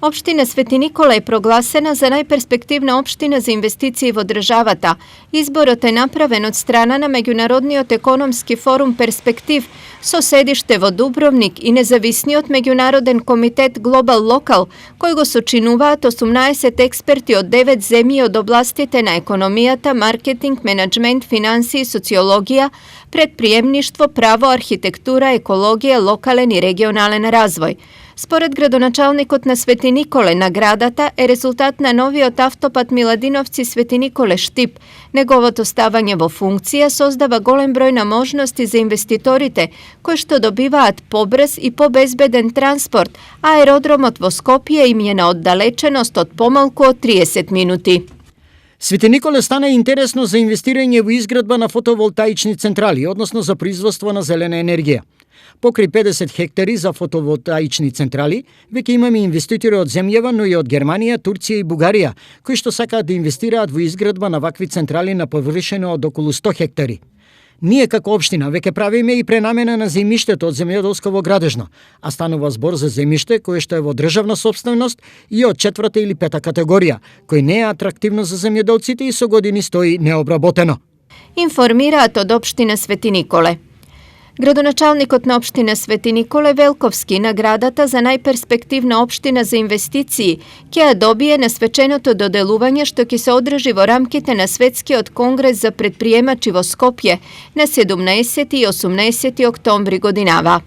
Opština Sveti Nikola je proglasena za najperspektivna opština za investicije во државата. Изборот е направен од страна на Меѓународниот економски форум Перспектив со седиште во Дубровник и независниот меѓународен комитет Global Local, кој го сочинуваат 18 експерти од 9 земји од областите на економијата, маркетинг, менаџмент, финансии, социологија, предприемништво, право, архитектура, екологија, локален и регионален развој. Според градоначалникот на Свети Николе, наградата е резултат на новиот автопат Миладиновци Свети Николе Штип. Неговото ставање во функција создава голем број на можности за инвеститорите, кои што добиваат побрз и побезбеден транспорт, а аеродромот во Скопје им е на оддалеченост од помалку од 30 минути. Свети Николе стана интересно за инвестирање во изградба на фотоволтаични централи, односно за производство на зелена енергија. Покрај 50 хектари за фотоволтаични централи, веќе имаме инвеститори од земјава, но и од Германија, Турција и Бугарија, кои што сакаат да инвестираат во изградба на вакви централи на површина од околу 100 хектари. Ние како општина веќе правиме и пренамена на земјиштето од земјоделско во градежно, а станува збор за земјиште кое што е во државна сопственост и од 4-та или 5-та категорија, кој не е атрактивно за земјоделците и со години стои необработено. Информираат од општина Свети Николе. Градоначалникот на општина Свети Николе Велковски наградата за најперспективна општина за инвестиции ќе ја добие на свеченото доделување што ќе се одржи во рамките на Светскиот конгрес за предприемачи во Скопје на 17 и 18 октомври годинава.